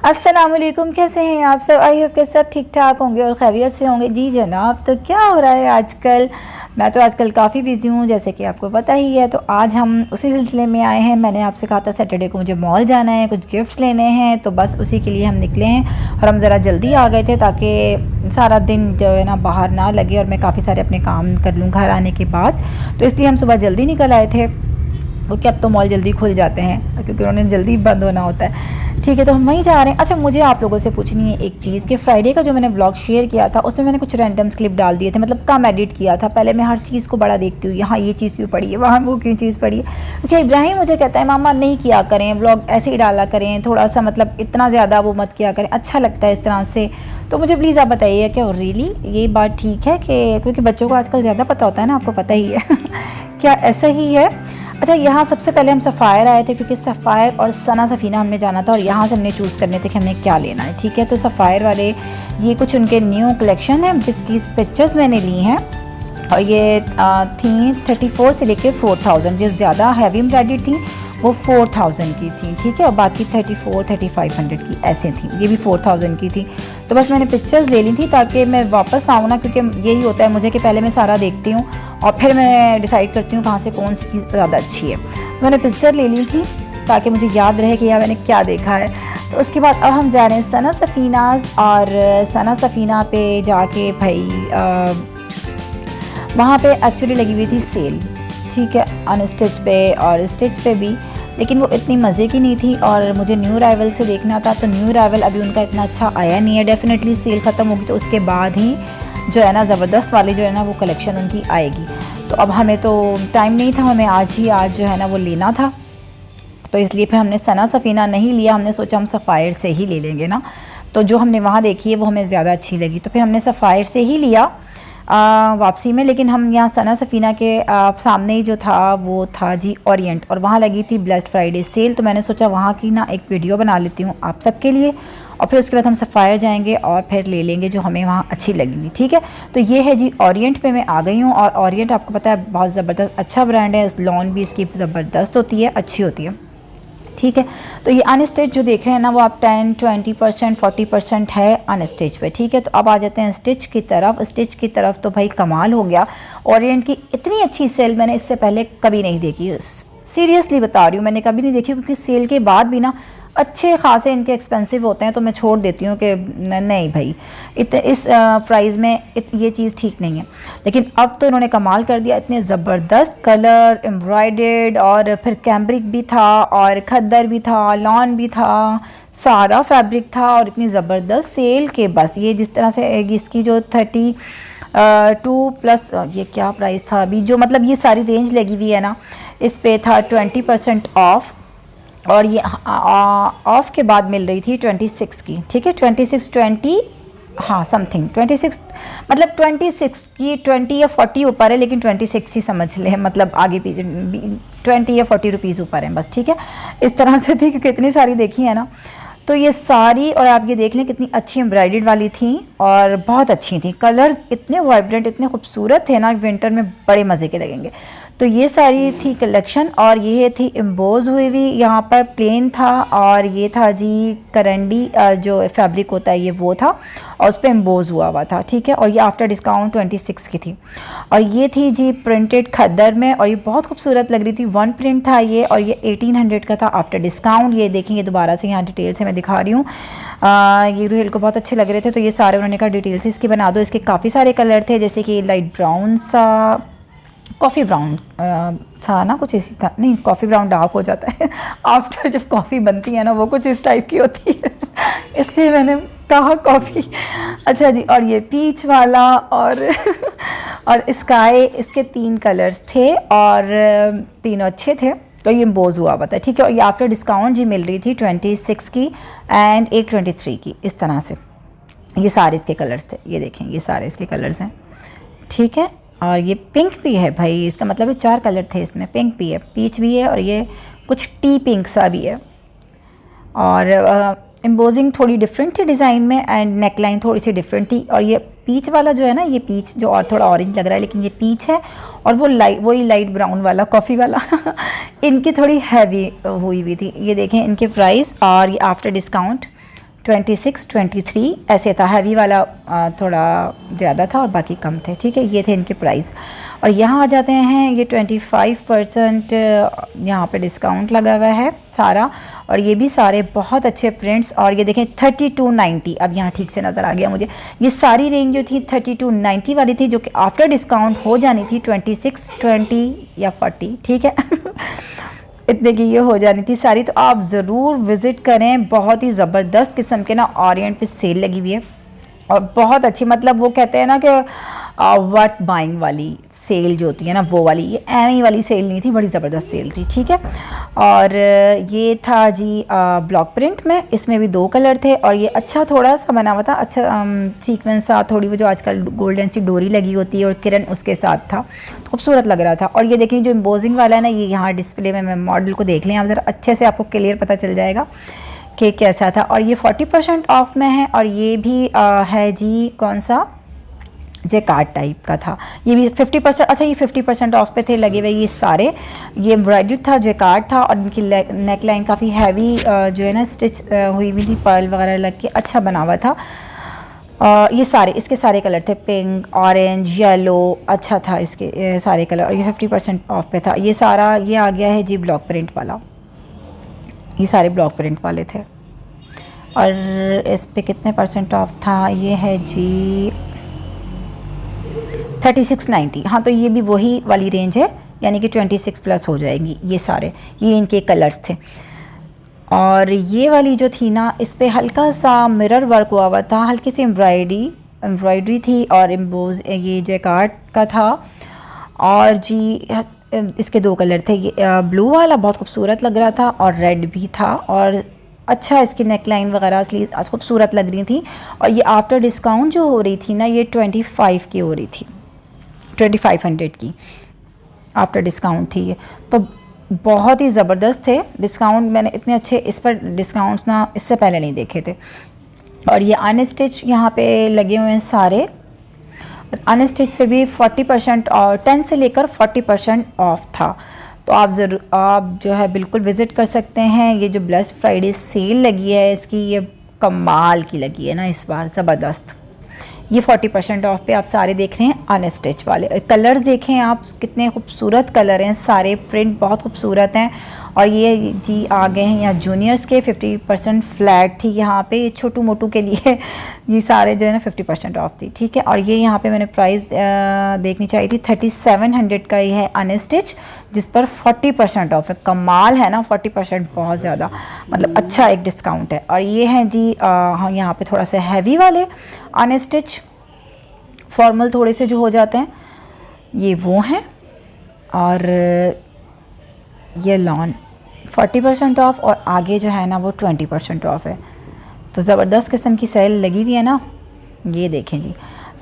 अस्सलामुअलैकुम, कैसे हैं आप सब। आई होप के सब ठीक ठाक होंगे और खैरियत से होंगे। जी जनाब, तो क्या हो रहा है आजकल। मैं तो आजकल काफ़ी बिज़ी हूँ, जैसे कि आपको पता ही है। तो आज हम उसी सिलसिले में आए हैं। मैंने आपसे कहा था सैटरडे को मुझे मॉल जाना है, कुछ गिफ्ट्स लेने हैं, तो बस उसी के लिए हम निकले हैं। और हम ज़रा जल्दी आ गए थे ताकि सारा दिन जो है ना बाहर ना लगे और मैं काफ़ी सारे अपने काम कर लूँ घर आने के बाद। तो इसलिए हम सुबह जल्दी निकल आए थे, क्योंकि अब तो मॉल जल्दी खुल जाते हैं, क्योंकि उन्होंने जल्दी बंद होना होता है। ठीक है, तो हम वहीं जा रहे हैं। अच्छा, मुझे आप लोगों से पूछनी है एक चीज़ कि फ्राइडे का जो मैंने व्लॉग शेयर किया था उसमें मैंने कुछ रैंडम क्लिप डाल दिए थे, मतलब कम एडिट किया था। पहले मैं हर चीज़ को बड़ा देखती हूँ, यहाँ ये चीज़ क्यों पड़ी है, वहाँ वो क्यों चीज़ पड़ी है। क्योंकि इब्राहिम मुझे कहता है मामा नहीं किया करें व्लॉग, ऐसे ही डाला करें, थोड़ा सा मतलब इतना ज़्यादा वो मत किया करें, अच्छा लगता है इस तरह से। तो मुझे प्लीज़ आप बताइए क्या रियली ये बात ठीक है कि, क्योंकि बच्चों को आजकल ज़्यादा पता होता है ना, आपको पता ही है क्या ऐसा ही है। अच्छा, यहाँ सबसे पहले हम सफ़ायर आए थे, क्योंकि सफ़ायर और सना सफ़ीना हमने जाना था और यहाँ से हमने चूज़ करने थे कि हमें क्या लेना है। ठीक है, तो सफ़ायर वाले ये कुछ उनके न्यू कलेक्शन है जिसकी पिक्चर्स मैंने ली हैं, और ये थी 34 से लेके 4000। जो ज़्यादा हैवी एम्ब्रॉयडर्ड थी वो 4000 की थी। ठीक है, और बाकी 34-3500 की ऐसे थी, ये भी 4000 की थी। तो बस मैंने पिक्चर्स ले ली थी ताकि मैं वापस आऊँ ना, क्योंकि यही होता है मुझे कि पहले मैं सारा देखती हूँ और फिर मैं डिसाइड करती हूँ कहाँ से कौन सी चीज़ ज़्यादा अच्छी है। तो मैंने पिक्चर ले ली थी ताकि मुझे याद रहे कि यार मैंने क्या देखा है। तो उसके बाद अब हम जा रहे हैं सना सफ़ीना, और सना सफ़ीना पे जाके भाई वहाँ पे एक्चुअली लगी हुई थी सेल। ठीक है, अनस्टिच पे और स्टिच पे भी, लेकिन वो इतनी मज़े की नहीं थी और मुझे न्यू अराइवल से देखना था। तो न्यू अराइवल अभी उनका इतना अच्छा आया नहीं है, डेफिनेटली सेल ख़त्म होगी तो उसके बाद ही जो है ना ज़बरदस्त वाली जो है ना वो कलेक्शन उनकी आएगी। तो अब हमें तो टाइम नहीं था, हमें आज जो है ना वो लेना था, तो इसलिए फिर हमने सना सफ़ीना नहीं लिया। हमने सोचा हम सफ़ायर से ही ले लेंगे ना, तो जो हमने वहाँ देखी है वो हमें ज़्यादा अच्छी लगी, तो फिर हमने सफ़ायर से ही लिया वापसी में। लेकिन हम यहाँ सना सफ़ीना के सामने ही जो था वो था जी ओरिएंट, और वहाँ लगी थी ब्लेस्ड फ्राइडे सेल। तो मैंने सोचा वहाँ की ना एक वीडियो बना लेती हूँ आप सबके लिए, और फिर उसके बाद हम सफ़ायर जाएंगे और फिर ले लेंगे जो हमें वहाँ अच्छी लगेगी। ठीक है, तो ये है जी ओरिएंट पे मैं आ गई हूँ, और ओरिएंट आपको पता है बहुत ज़बरदस्त अच्छा ब्रांड है, लॉन भी इसकी ज़बरदस्त होती है, अच्छी होती है। ठीक है, तो ये अनस्टिच जो देख रहे हैं ना वो आप 10-20% 40% है अनस्टिच पे। ठीक है, तो अब आ जाते हैं स्टिच की तरफ। स्टिच की तरफ तो भाई कमाल हो गया, ओरिएंट की इतनी अच्छी सेल मैंने इससे पहले कभी नहीं देखी, सीरियसली बता रही हूँ, मैंने कभी नहीं देखी। क्योंकि सेल के बाद भी ना अच्छे खासे इनके एक्सपेंसिव होते हैं, तो मैं छोड़ देती हूँ कि नहीं भाई इस प्राइस में ये चीज़ ठीक नहीं है। लेकिन अब तो इन्होंने कमाल कर दिया, इतने ज़बरदस्त कलर एम्ब्रॉयडर्ड, और फिर कैम्ब्रिक भी था और खद्दर भी था, लॉन भी था, सारा फैब्रिक था, और इतनी ज़बरदस्त सेल के बस ये जिस तरह से इसकी जो 32+ ये क्या प्राइस था अभी, जो मतलब ये सारी रेंज लगी हुई है ना, इस पे था 20% ऑफ, और ये ऑफ के बाद मिल रही थी 26 की। ठीक है, 26-20 हाँ समथिंग 26, मतलब 26 की 20 या 40 ऊपर है, लेकिन 26 ही समझ ले, मतलब आगे पीछे 20 या 40 रुपीज़ ऊपर है बस। ठीक है, इस तरह से थी, क्योंकि इतनी सारी देखी है ना, तो ये सारी, और आप ये देख लें कितनी अच्छी एम्ब्रॉयडर्ड वाली थी और बहुत अच्छी थी, कलर्स इतने वाइब्रेंट इतने खूबसूरत थे ना, विंटर में बड़े मज़े के लगेंगे। तो ये सारी थी कलेक्शन, और ये थी एम्बोज हुई हुई, यहाँ पर प्लेन था, और ये था जी करंडी जो फैब्रिक होता है ये वो था, और उस पर एम्बोज हुआ हुआ था। ठीक है, और ये आफ्टर डिस्काउंट 26 की थी, और ये थी जी प्रिंटेड खद्दर में, और ये बहुत खूबसूरत लग रही थी। 1 प्रिंट था ये, और ये 1800 का था आफ्टर डिस्काउंट। ये देखेंगे दोबारा से यहाँ डिटेल से मैं दिखा रही हूँ। ये रूहेल को बहुत अच्छे लग रहे थे, तो ये सारे उन्होंने कहा डिटेल से इसकी बना दो। इसके काफ़ी सारे कलर थे, जैसे कि लाइट ब्राउन सा, कॉफ़ी ब्राउन था ना, कुछ इसी था, नहीं कॉफ़ी ब्राउन डार्क हो जाता है आफ्टर जब कॉफ़ी बनती है ना, वो कुछ इस टाइप की होती है इसलिए मैंने कहा कॉफ़ी। अच्छा जी, और ये पीच वाला और और स्काई, इसके 3 कलर्स थे और तीनों अच्छे थे। तो ये एम्बोज हुआ हुआ था। ठीक है, और ये आफ्टर डिस्काउंट जी मिल रही थी 26 की एंड एक 23 की, इस तरह से। ये सारे इसके कलर्स थे, ये देखें ये सारे इसके कलर्स हैं। ठीक है, और ये पिंक भी है भाई, इसका मतलब है 4 कलर थे इसमें, पिंक भी है, पीच भी है, और ये कुछ टी पिंक सा भी है। और एम्बोजिंग थोड़ी डिफरेंट थी डिज़ाइन में, एंड नेकलाइन थोड़ी सी डिफरेंट थी। और ये पीच वाला जो है ना, ये पीच जो और थोड़ा ऑरेंज लग रहा है, लेकिन ये पीच है, और वो वही लाइट ब्राउन वाला कॉफ़ी वाला इनकी थोड़ी हैवी हुई हुई थी। ये देखें इनके प्राइस, और ये आफ्टर डिस्काउंट 26, 23 ऐसे था। हैवी वाला थोड़ा ज़्यादा था और बाकी कम थे, ठीक है। ये थे इनके प्राइस। और यहाँ आ जाते हैं, ये 25% यहाँ पे डिस्काउंट लगा हुआ है सारा, और ये भी सारे बहुत अच्छे प्रिंट्स। और ये देखें 3290, अब यहाँ ठीक से नज़र आ गया मुझे। ये सारी रेंज जो थी 3290 वाली थी, जो कि आफ्टर डिस्काउंट हो जानी थी 26, 20 या 40, ठीक है। इतने की ये हो जानी थी सारी। तो आप ज़रूर विज़िट करें, बहुत ही ज़बरदस्त किस्म के ना ओरिएंट पे सेल लगी हुई है और बहुत अच्छी, मतलब वो कहते हैं ना कि वर्थ बाइंग वाली सेल जो होती है ना, वो वाली। ये एनी वाली सेल नहीं थी, बड़ी ज़बरदस्त सेल थी, ठीक है। और ये था जी ब्लॉक प्रिंट में, इसमें भी 2 कलर थे और ये अच्छा थोड़ा सा बना हुआ था, अच्छा सीक्वेंस सा, थोड़ी वो जो आजकल गोल्डन सी डोरी लगी होती है और किरण उसके साथ था, तो खूबसूरत लग रहा था। और ये देखिए जो एम्बोजिंग वाला है ना, ये यहाँ डिस्प्ले में, मैं मॉडल को देख लें आप ज़रा अच्छे से, आपको क्लियर पता चल जाएगा कि कैसा था। और ये 40% ऑफ में है। और ये भी है जी कौन सा, जैकार्ड टाइप का था, ये भी 50%। अच्छा, ये 50% ऑफ पे थे लगे हुए ये सारे। ये एम्ब्रॉयडर्ड था, जैकार्ड था, और इनकी नेक लाइन काफ़ी हैवी जो है ना स्टिच हुई हुई थी, पर्ल वगैरह लग के अच्छा बना हुआ था। ये सारे, इसके सारे कलर थे, पिंक, ऑरेंज, येलो, अच्छा था इसके सारे कलर। और ये 50% ऑफ पे था। ये सारा ये आ गया है जी ब्लॉक प्रिंट वाला, ये सारे ब्लॉक प्रिंट वाले थे। और इस पे कितने % ऑफ था, ये है जी 3690। हाँ, तो ये भी वही वाली रेंज है, यानी कि 26 प्लस हो जाएगी। ये सारे, ये इनके कलर्स थे। और ये वाली जो थी ना, इस पे हल्का सा मिरर वर्क हुआ था, हल्की सी एम्ब्रॉयडरी थी, और एम्बोज ये जैकार्ड का था। और जी इसके 2 कलर थे, ये ब्लू वाला बहुत खूबसूरत लग रहा था और रेड भी था, और अच्छा इसकी नेक लाइन वगैरह स्लीव्स खूबसूरत लग रही थी। और ये आफ्टर डिस्काउंट जो हो रही थी ना, ये 25 की हो रही थी, 2500 की आफ्टर डिस्काउंट थी ये। तो बहुत ही ज़बरदस्त थे डिस्काउंट, मैंने इतने अच्छे इस पर डिस्काउंट्स ना इससे पहले नहीं देखे थे। और ये अनस्टिच यहाँ पे लगे हुए हैं सारे, अनस्टिच पे भी 40% और 10 से लेकर 40% ऑफ था। तो आप जो है बिल्कुल विज़िट कर सकते हैं। ये जो ब्लेस्ड फ्राइडे सेल लगी है इसकी, ये कमाल की लगी है ना इस बार, ज़बरदस्त। ये 40% ऑफ पे आप सारे देख रहे हैं अनस्टिच वाले। कलर देखें आप, कितने खूबसूरत कलर हैं सारे, प्रिंट बहुत खूबसूरत हैं। और ये जी आ गए हैं यहाँ जूनियर्स के, 50% फ्लैट थी यहाँ पे, ये छोटू मोटू के लिए ये सारे जो है ना 50% ऑफ थी, ठीक है। और ये यहाँ पे मैंने प्राइस देखनी चाहिए थी, 3700 का ये है अनस्टिच, जिस पर 40% ऑफ है। कमाल है ना, 40% बहुत ज़्यादा, मतलब अच्छा एक डिस्काउंट है। और ये हैं जी हाँ, यहाँ पे थोड़ा सा हैवी वाले अनस्टिच, फॉर्मल थोड़े से जो हो जाते हैं, ये वो हैं। और ये लॉन 40% ऑफ, और आगे जो है ना वो 20% ऑफ है। तो ज़बरदस्त किस्म की सेल लगी हुई है ना। ये देखें जी,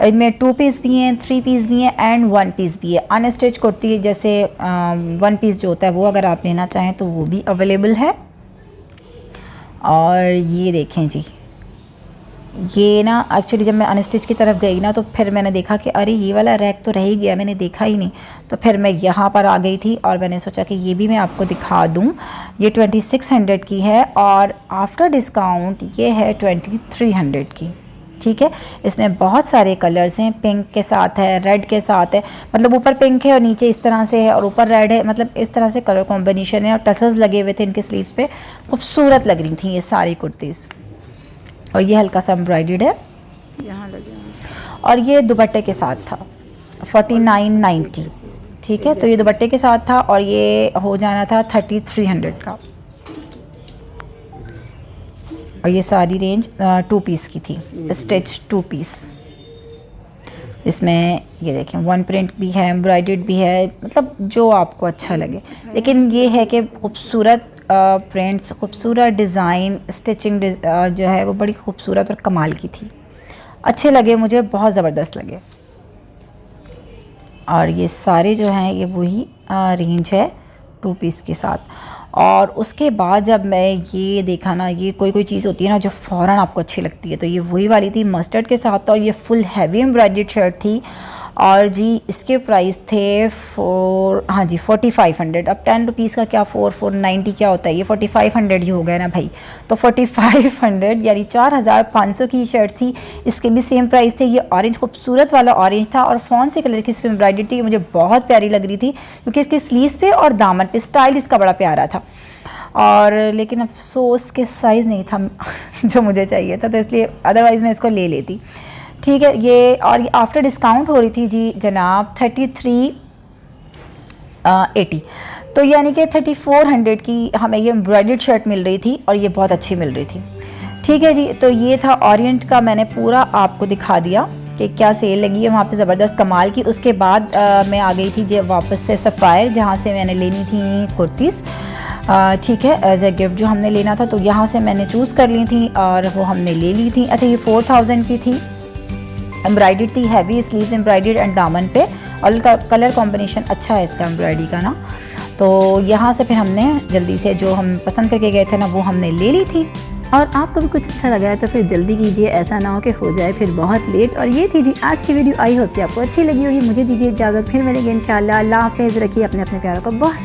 इनमें 2 पीस भी हैं, 3 पीस भी हैं एंड 1 पीस भी है। अनस्टिच कुर्ती जैसे 1 पीस जो होता है वो अगर आप लेना चाहें तो वो भी अवेलेबल है। और ये देखें जी, ये ना एक्चुअली जब मैं अनस्टिच की तरफ गई ना, तो फिर मैंने देखा कि अरे ये वाला रैक तो रह ही गया, मैंने देखा ही नहीं। तो फिर मैं यहाँ पर आ गई थी और मैंने सोचा कि ये भी मैं आपको दिखा दूँ। ये 2600 की है और आफ्टर डिस्काउंट ये है 2300 की, ठीक है। इसमें बहुत सारे कलर्स हैं, पिंक के साथ है, रेड के साथ है, मतलब ऊपर पिंक है और नीचे इस तरह से है और ऊपर रेड है, मतलब इस तरह से कलर कॉम्बिनेशन है। और टसल्स लगे हुए थे इनके स्लीव्स पे, खूबसूरत लग रही थी ये सारी कुर्तीज़। और ये हल्का सा एम्ब्रॉयडर्ड है यहाँ लगे हैं। और ये दुपट्टे के साथ था 4990, ठीक है। तो ये दुपट्टे के साथ था और ये हो जाना था 3300 का। और ये सारी रेंज 2 पीस की थी, स्टिच 2 पीस। इसमें ये देखें 1 प्रिंट भी है, एम्ब्रॉयडर्ड भी है, मतलब जो आपको अच्छा लगे। लेकिन ये है कि खूबसूरत प्रिंट्स, खूबसूरत डिज़ाइन, स्टिचिंग जो है वो बड़ी खूबसूरत और कमाल की थी, अच्छे लगे मुझे, बहुत ज़बरदस्त लगे। और ये सारे जो हैं ये वही रेंज है 2 पीस के साथ। और उसके बाद जब मैं ये देखा ना, ये कोई चीज़ होती है ना जो फ़ौरन आपको अच्छी लगती है, तो ये वही वाली थी मस्टर्ड के साथ। और ये फुल हैवी एम्ब्रॉयडर्ड शर्ट थी और जी इसके प्राइस थे 4500। अब 10 रुपीज़ का क्या 490 क्या होता है, ये 4500 ही हो गया ना भाई। तो 4500 यानी 4500 की शर्ट थी। इसके भी सेम प्राइस थे। ये ऑरेंज खूबसूरत वाला ऑरेंज था और फॉन से कलर की इस पर एम्ब्रॉयडरी थी, मुझे बहुत प्यारी लग रही थी क्योंकि इसके स्लीव्स पे और दामन पे स्टाइल इसका बड़ा प्यारा था। और लेकिन अफसोस के साइज़ नहीं था जो मुझे चाहिए था, तो इसलिए अदरवाइज़ मैं इसको ले लेती। ठीक है, ये और ये आफ्टर डिस्काउंट हो रही थी जी जनाब 3380, तो यानी कि 3400 की हमें ये एम्ब्रॉयडर्ड शर्ट मिल रही थी और ये बहुत अच्छी मिल रही थी। ठीक है जी, तो ये था ओरिएंट का, मैंने पूरा आपको दिखा दिया कि क्या सेल लगी है वहाँ पे ज़बरदस्त कमाल की। उसके बाद मैं आ गई थी जो वापस से सफ़ायर, जहाँ से मैंने लेनी थी कुर्तीज़। ठीक है, एज ए गिफ्ट जो हमने लेना था, तो यहाँ से मैंने चूज़ कर ली थी और वो हमने ले ली थी। अच्छा, ये 4000 की थी, एम्ब्रॉयडर्ड थी, हैवी स्लीव्स एम्ब्रॉयडर्ड एंड दामन पे, और कलर कॉम्बिनेशन अच्छा है इसका एम्ब्रॉयडरी का ना। तो यहाँ से फिर हमने जल्दी से जो हम पसंद करके गए थे ना वो हमने ले ली थी। और आपको भी कुछ अच्छा लगा है तो फिर जल्दी कीजिए, ऐसा ना हो कि हो जाए फिर बहुत लेट। और ये थी जी आज की वीडियो, आई होती है आपको अच्छी लगी होगी। मुझे दीजिए इजाज़त, फिर मिलेंगे इंशाल्लाह। अल्लाह हाफ़िज़, रखिए अपने प्यारों को बहुत